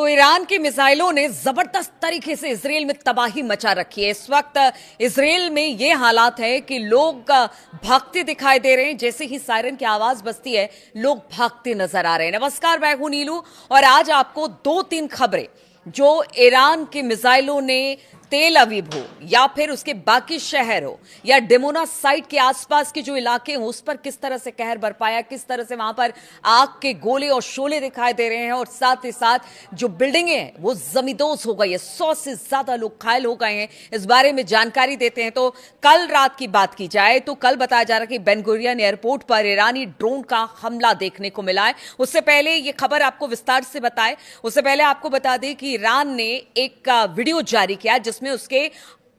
तो ईरान की मिसाइलों ने जबरदस्त तरीके से इजराइल में तबाही मचा रखी है। इस वक्त इजराइल में ये हालात है कि लोग भागते दिखाई दे रहे हैं। जैसे ही सायरन की आवाज बजती है, लोग भागते नजर आ रहे हैं। नमस्कार, मैं हूं नीलू और आज आपको 2-3 खबरें जो ईरान की मिसाइलों ने तेल अवीव हो या फिर उसके बाकी शहर हो या डिमोना साइट के आसपास के जो इलाके हो उस पर किस तरह से कहर बरपाया, किस तरह से वहां पर आग के गोले और शोले दिखाई दे रहे हैं और साथ ही साथ जो बिल्डिंगें हैं वो जमींदोज हो गई है। 100 से ज्यादा लोग घायल हो गए हैं। इस बारे में जानकारी देते हैं। तो कल रात की बात की जाए तो कल बताया जा रहा है कि बेन गुरियन एयरपोर्ट पर ईरानी ड्रोन का हमला देखने को मिला है। उससे पहले ये खबर आपको विस्तार से बताए, उससे पहले आपको बता दें कि ईरान ने एक वीडियो जारी किया जिसमें उसके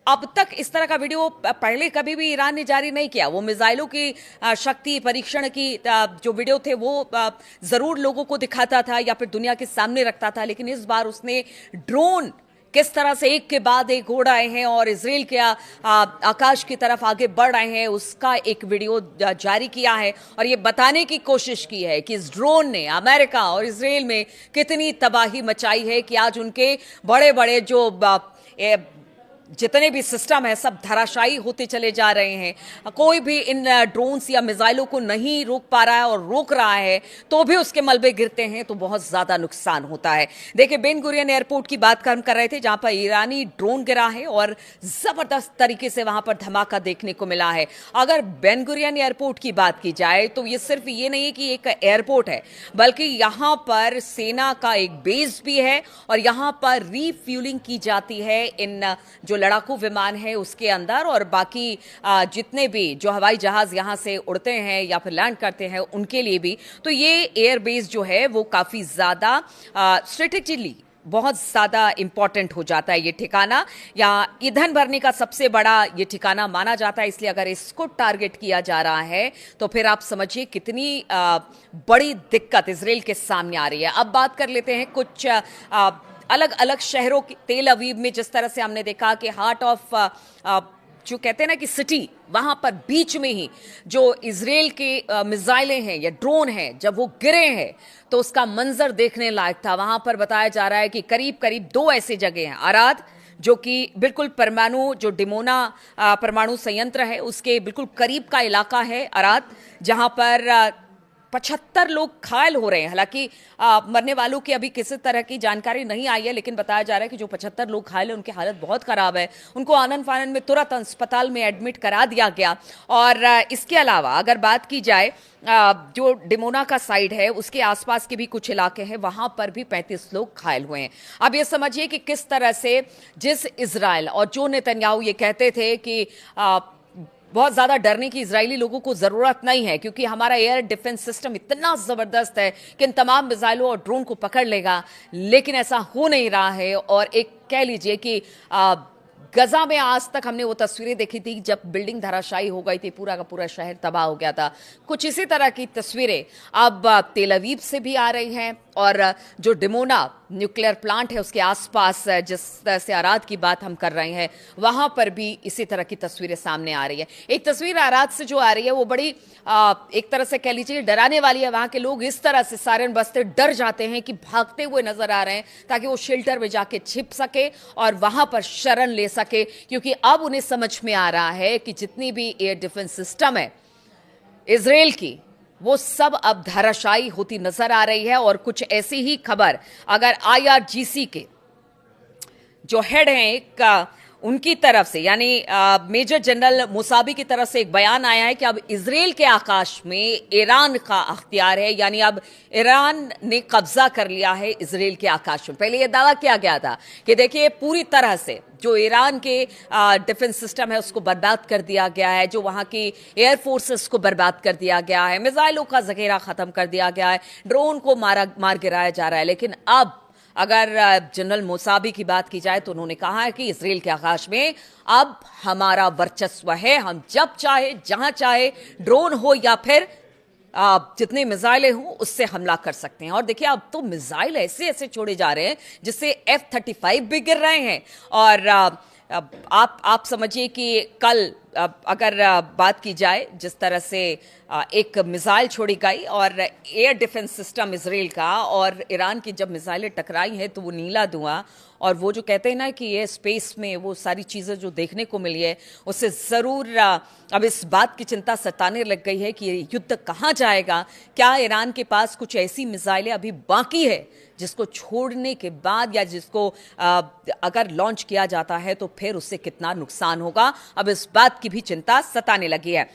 अब तक इस तरह का वीडियो पहले कभी भी ईरान ने जारी नहीं किया। वो मिसाइलों की शक्ति परीक्षण की जो वीडियो थे वो जरूर लोगों को दिखाता था या फिर दुनिया के सामने रखता था, लेकिन इस बार उसने ड्रोन किस तरह से एक के बाद एक उड़ आए हैं और इजराइल के आकाश की तरफ आगे बढ़ रहे हैं उसका एक वीडियो जारी किया है और ये बताने की कोशिश की है कि इस ड्रोन ने अमेरिका और इजराइल में कितनी तबाही मचाई है कि आज उनके बड़े बड़े जो जितने भी सिस्टम है सब धराशायी होते चले जा रहे हैं। कोई भी इन ड्रोन्स या मिसाइलों को नहीं रोक पा रहा है और रोक रहा है तो भी उसके मलबे गिरते हैं तो बहुत ज्यादा नुकसान होता है। देखिए, बेन गुरियन एयरपोर्ट की बात हम कर रहे थे जहां पर ईरानी ड्रोन गिरा है और जबरदस्त तरीके से वहां पर धमाका देखने को मिला है। अगर बेन गुरियन एयरपोर्ट की बात की जाए तो ये सिर्फ ये नहीं है कि एक एयरपोर्ट है, बल्कि यहां पर सेना का एक बेस भी है और यहां पर रीफ्यूलिंग की जाती है इन जो लड़ाकू विमान है उसके अंदर और बाकी जितने भी जो हवाई जहाज यहां से उड़ते हैं या फिर लैंड करते हैं उनके लिए भी। तो ये एयरबेस जो है वो काफी ज्यादा स्ट्रेटेजिकली बहुत ज्यादा इंपॉर्टेंट हो जाता है। ये ठिकाना या ईंधन भरने का सबसे बड़ा ये ठिकाना माना जाता है, इसलिए अगर इसको टारगेट किया जा रहा है तो फिर आप समझिए कितनी बड़ी दिक्कत इजराइल के सामने आ रही है। अब बात कर लेते हैं कुछ अलग अलग शहरों की। तेल अवीव में जिस तरह से हमने देखा कि हार्ट ऑफ जो कहते हैं ना कि सिटी, वहां पर बीच में ही जो इजराइल के मिसाइलें हैं या ड्रोन हैं जब वो गिरे हैं तो उसका मंजर देखने लायक था। वहां पर बताया जा रहा है कि करीब करीब 2 ऐसी जगह हैं। अराद जो कि बिल्कुल परमाणु जो डिमोना परमाणु संयंत्र है उसके बिल्कुल करीब का इलाका है अराद, जहां पर 75 लोग घायल हो रहे हैं। हालांकि मरने वालों की अभी किसी तरह की जानकारी नहीं आई है, लेकिन बताया जा रहा है कि जो 75 लोग घायल हैं उनकी हालत बहुत खराब है। उनको आनन फानन में तुरंत अस्पताल में एडमिट करा दिया गया। और इसके अलावा अगर बात की जाए जो डिमोना का साइड है उसके आसपास के भी कुछ इलाके हैं, वहां पर भी 35 लोग घायल हुए हैं। अब ये समझिए कि किस तरह से जिस इजराइल और जो नेतन्याहू ये कहते थे कि बहुत ज्यादा डरने की इजरायली लोगों को जरूरत नहीं है क्योंकि हमारा एयर डिफेंस सिस्टम इतना जबरदस्त है कि इन तमाम मिसाइलों और ड्रोन को पकड़ लेगा, लेकिन ऐसा हो नहीं रहा है। और एक कह लीजिए कि गजा में आज तक हमने वो तस्वीरें देखी थी जब बिल्डिंग धराशायी हो गई थी, पूरा का पूरा शहर तबाह हो गया था। कुछ इसी तरह की तस्वीरें अब तेल अवीव से भी आ रही हैं और जो डिमोना न्यूक्लियर प्लांट है उसके आसपास जिस तरह से आराद की बात हम कर रहे हैं वहां पर भी इसी तरह की तस्वीरें सामने आ रही है। एक तस्वीर आराद से जो आ रही है वो बड़ी एक तरह से कह लीजिए डराने वाली है। वहां के लोग इस तरह से सायरन बजते डर जाते हैं कि भागते हुए नजर आ रहे हैं ताकि वो शेल्टर में जाके छिप सके और वहां पर शरण ले सके, क्योंकि अब उन्हें समझ में आ रहा है कि जितनी भी एयर डिफेंस सिस्टम है इजराइल की वो सब अब धराशायी होती नजर आ रही है। और कुछ ऐसी ही खबर अगर IRGC के जो हेड हैं एक उनकी तरफ से यानी मेजर जनरल मुसाबी की तरफ से एक बयान आया है कि अब इजराइल के आकाश में ईरान का अख्तियार है, यानी अब ईरान ने कब्जा कर लिया है इजराइल के आकाश में। पहले यह दावा किया गया था कि देखिए पूरी तरह से जो ईरान के डिफेंस सिस्टम है उसको बर्बाद कर दिया गया है, जो वहां की एयर फोर्सेस को बर्बाद कर दिया गया है, मिसाइलों का जखीरा खत्म कर दिया गया है, ड्रोन को मार गिराया जा रहा है। लेकिन अब अगर जनरल मुसाबी की बात की जाए तो उन्होंने कहा है कि इजराइल के आकाश में अब हमारा वर्चस्व है, हम जब चाहे जहां चाहे ड्रोन हो या फिर जितने मिसाइलें हों उससे हमला कर सकते हैं। और देखिए अब तो मिसाइल ऐसे ऐसे छोड़े जा रहे हैं जिससे F-35 भी गिर रहे हैं। और आप समझिए कि कल अगर बात की जाए जिस तरह से एक मिसाइल छोड़ी गई और एयर डिफेंस सिस्टम इसराइल का और ईरान की जब मिसाइलें टकराई हैं तो वो नीला धुआं और वो जो कहते हैं ना कि ये स्पेस में वो सारी चीज़ें जो देखने को मिली है उससे ज़रूर अब इस बात की चिंता सताने लग गई है कि ये युद्ध कहाँ जाएगा। क्या ईरान के पास कुछ ऐसी मिसाइलें अभी बाकी है जिसको छोड़ने के बाद या जिसको अगर लॉन्च किया जाता है तो फिर उससे कितना नुकसान होगा, अब इस बात की भी चिंता सताने लगी है।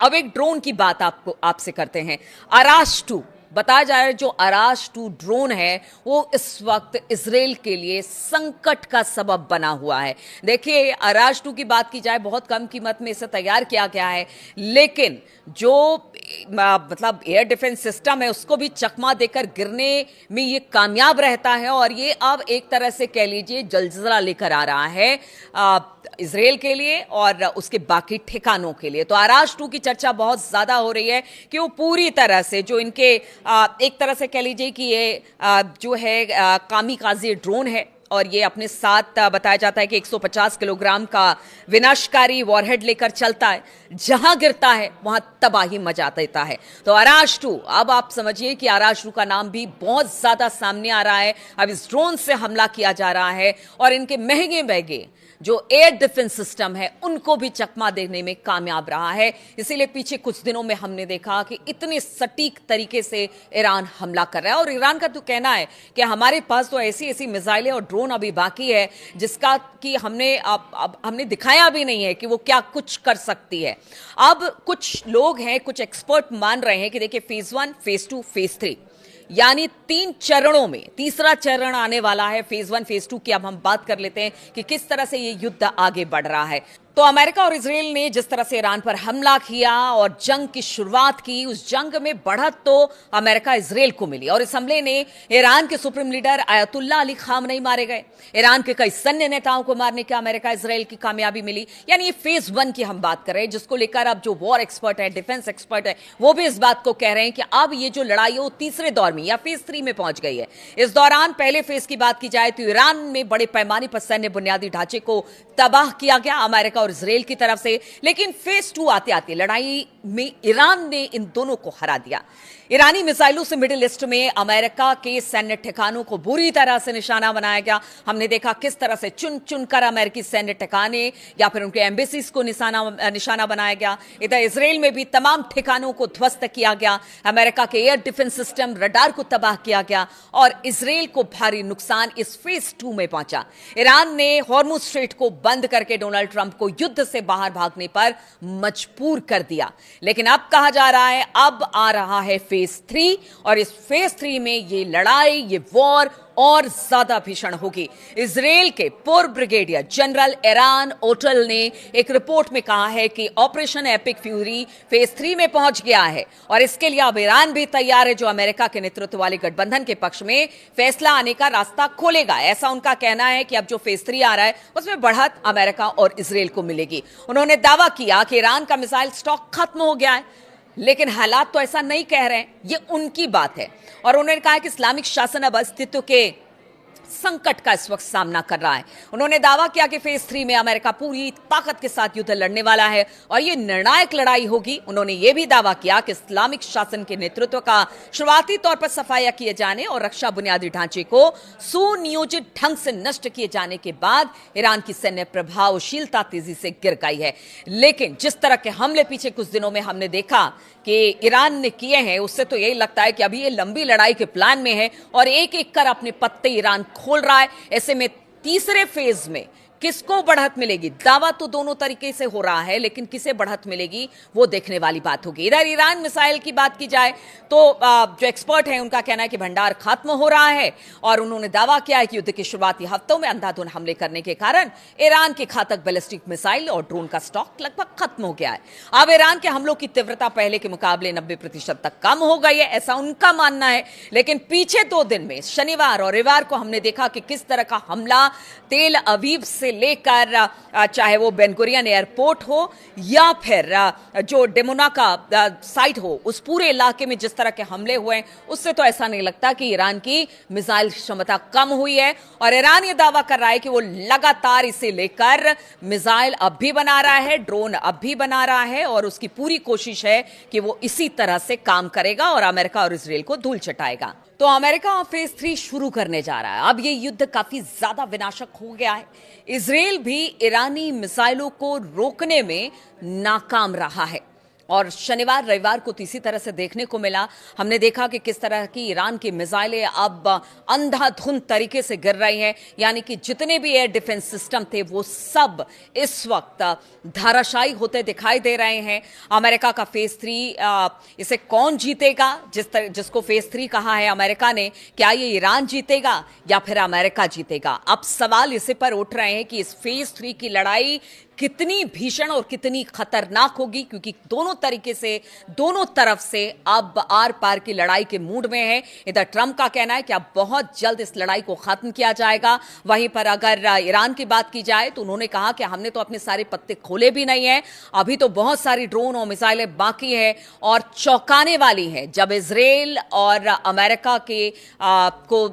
अब एक ड्रोन की बात आपसे करते हैं। अराश 2 बताया जा रहा है, जो अराश 2 ड्रोन है वो इस वक्त इसराइल के लिए संकट का सबब बना हुआ है। देखिए, अराश 2 की बात की जाए बहुत कम कीमत में इसे तैयार किया गया है, लेकिन जो मतलब एयर डिफेंस सिस्टम है उसको भी चकमा देकर गिरने में ये कामयाब रहता है और ये अब एक तरह से कह लीजिए जलजला लेकर आ रहा है इसराइल के लिए और उसके बाकी ठिकानों के लिए। तो अराश 2 की चर्चा बहुत ज्यादा हो रही है कि वो पूरी तरह से जो इनके एक तरह से कह लीजिए कि ये जो है कामिकाज़े ड्रोन है और ये अपने साथ बताया जाता है कि 150 किलोग्राम का विनाशकारी वॉरहेड लेकर चलता है, जहां गिरता है वहां तबाही मचा देता है। तो अराश 2, अब आप समझिए कि अराश 2 का नाम भी बहुत ज्यादा सामने आ रहा है। अब इस ड्रोन से हमला किया जा रहा है और इनके महंगे महंगे जो एयर डिफेंस सिस्टम है उनको भी चकमा देने में कामयाब रहा है। इसीलिए पीछे कुछ दिनों में हमने देखा कि इतने सटीक तरीके से ईरान हमला कर रहा है और ईरान का तो कहना है कि हमारे पास तो ऐसी ऐसी मिसाइलें और ड्रोन अभी बाकी है जिसका कि हमने दिखाया भी नहीं है कि वो क्या कुछ कर सकती है। अब कुछ लोग हैं, कुछ एक्सपर्ट मान रहे हैं कि देखिए फेज 1, फेज 2, फेज 3 यानी 3 चरणों में तीसरा चरण आने वाला है। फेज 1, फेज 2 की अब हम बात कर लेते हैं कि किस तरह से ये युद्ध आगे बढ़ रहा है। तो अमेरिका और इजराइल ने जिस तरह से ईरान पर हमला किया और जंग की शुरुआत की, उस जंग में बढ़त तो अमेरिका इजराइल को मिली और इस हमले ने ईरान के supreme leader ayatollah Ali Khamenei मारे गए। ईरान के कई सैन्य नेताओं को मारने की अमेरिका इजराइल की कामयाबी मिली। यानी ये फेज 1 की हम बात कर रहे हैं, जिसको लेकर अब जो वॉर एक्सपर्ट है, डिफेंस एक्सपर्ट है, वो भी इस बात को कह रहे हैं कि अब ये जो लड़ाई है वो तीसरे दौर में या फेज 3 में पहुंच गई है। इस दौरान पहले फेज की बात की जाए तो ईरान में बड़े पैमाने पर सैन्य बुनियादी ढांचे को तबाह किया गया अमेरिका और इजराइल की तरफ से, लेकिन फेज 2 आते आते लड़ाई में ईरान ने इन दोनों को हरा दिया। ईरानी मिसाइलों से मिडिल ईस्ट में अमेरिका के सैन्य ठिकानों को बुरी तरह से निशाना बनाया गया। हमने देखा किस तरह से चुन चुनकर अमेरिकी सैन्य ठिकाने या फिर उनके एम्बेसीज को निशाना बनाया गया। इधर इसराइल में भी तमाम ठिकानों को ध्वस्त किया गया। अमेरिका के एयर डिफेंस सिस्टम रडार को तबाह किया गया और इसराइल को भारी नुकसान इस फेज 2 में पहुंचा। ईरान ने हॉर्मुज स्ट्रेट को बंद करके डोनाल्ड ट्रंप को युद्ध से बाहर भागने पर मजबूर कर दिया। लेकिन अब कहा जा रहा है अब आ रहा है फेज 3 और इस फेज 3 में ये लड़ाई, ये वॉर और ज्यादा भीषण होगी। इजराइल के पूर्व ब्रिगेडियर जनरल एरान ओटल ने एक रिपोर्ट में कहा है कि ऑपरेशन एपिक फ्यूरी फेज 3 में पहुंच गया है और इसके लिए अब ईरान भी तैयार है, जो अमेरिका के नेतृत्व वाले गठबंधन के पक्ष में फैसला आने का रास्ता खोलेगा। ऐसा उनका कहना है कि अब जो फेज 3 आ रहा है उसमें बढ़त अमेरिका और इजराइल को मिलेगी। उन्होंने दावा किया कि ईरान का मिसाइल स्टॉक खत्म हो गया है, लेकिन हालात तो ऐसा नहीं कह रहे हैं, ये उनकी बात है। और उन्होंने कहा कि इस्लामिक शासन अब अस्तित्व के संकट का इस वक्त सामना कर रहा है। उन्होंने दावा किया कि फेज 3 में अमेरिका पूरी ताकत के साथ युद्ध लड़ने वाला है और यह निर्णायक लड़ाई होगी। उन्होंने यह भी दावा किया कि इस्लामिक शासन के नेतृत्व का शुरुआती तौर पर सफाया किए जाने और रक्षा बुनियादी ढांचे को सुनियोजित ढंग से नष्ट किए जाने के बाद ईरान की सैन्य प्रभावशीलता तेजी से गिर गई है। लेकिन जिस तरह के हमले पीछे कुछ दिनों में हमने देखा कि ईरान ने किए हैं, उससे तो यही लगता है कि अभी ये लंबी लड़ाई के प्लान में है और एक एक कर अपने पत्ते ईरान खोल रहा है। ऐसे में तीसरे फेज में किसको बढ़त मिलेगी? दावा तो दोनों तरीके से हो रहा है, लेकिन किसे बढ़त मिलेगी वो देखने वाली बात होगी। इधर ईरान मिसाइल की बात की जाए तो जो एक्सपर्ट हैं उनका कहना है कि भंडार खत्म हो रहा है और उन्होंने दावा किया है कि युद्ध के शुरुआती हफ्तों में अंधाधुंध हमले करने के कारण ईरान के घातक बैलिस्टिक मिसाइल और ड्रोन का स्टॉक लगभग खत्म हो गया है। अब ईरान के हमलों की तीव्रता पहले के मुकाबले 90% तक कम हो गई है, ऐसा उनका मानना है। लेकिन पीछे 2 दिन में शनिवार और रविवार को हमने देखा कि किस तरह का हमला तेल अवीव से से लेकर चाहे वो बेन गुरियन एयरपोर्ट हो या फिर जो डेमोना का साइट हो, उस पूरे इलाके में जिस तरह के हमले हुए उससे तो ऐसा नहीं लगता कि ईरान की मिसाइल क्षमता कम हुई है। और ईरान ये दावा कर रहा है कि वो लगातार इसे लेकर मिसाइल अब भी बना रहा है, ड्रोन अब भी बना रहा है और उसकी पूरी कोशिश है कि वो इसी तरह से काम करेगा और अमेरिका और इजराइल को धूल चटाएगा। तो अमेरिका फेज 3 शुरू करने जा रहा है। अब ये युद्ध काफी ज्यादा विनाशक हो गया है। इजराइल भी ईरानी मिसाइलों को रोकने में नाकाम रहा है और शनिवार रविवार को इसी तरह से देखने को मिला। हमने देखा कि किस तरह की ईरान की मिसाइलें अब अंधाधुंध तरीके से गिर रही हैं, यानी कि जितने भी एयर डिफेंस सिस्टम थे वो सब इस वक्त धराशायी होते दिखाई दे रहे हैं। अमेरिका का फेज 3, इसे कौन जीतेगा? जिसको फेज 3 कहा है अमेरिका ने, क्या ये ईरान जीतेगा या फिर अमेरिका जीतेगा? अब सवाल इसी पर उठ रहे हैं कि इस फेज 3 की लड़ाई कितनी भीषण और कितनी खतरनाक होगी, क्योंकि दोनों तरीके से, दोनों तरफ से अब आर पार की लड़ाई के मूड में है। इधर ट्रंप का कहना है कि अब बहुत जल्द इस लड़ाई को खत्म किया जाएगा। वहीं पर अगर ईरान की बात की जाए तो उन्होंने कहा कि हमने तो अपने सारे पत्ते खोले भी नहीं है, अभी तो बहुत सारी ड्रोन और मिसाइलें बाकी है। और चौंकाने वाली है जब इजराइल और अमेरिका के को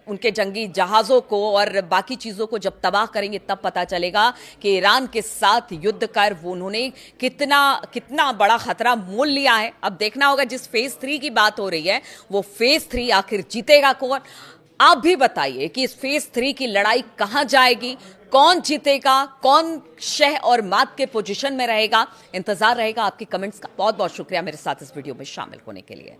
उनके जंगी जहाजों को और बाकी चीजों को जब तबाह करेंगे तब पता चलेगा कि ईरान के साथ युद्ध कर वो उन्होंने कितना बड़ा खतरा मोल लिया है। अब देखना होगा, जिस फेज 3 की बात हो रही है वो फेज 3 आखिर जीतेगा कौन? आप भी बताइए कि इस फेज 3 की लड़ाई कहां जाएगी, कौन जीतेगा, कौन शह और मात के पोजीशन में रहेगा? इंतजार रहेगा आपके कमेंट्स का। बहुत बहुत शुक्रिया मेरे साथ इस वीडियो में शामिल होने के लिए।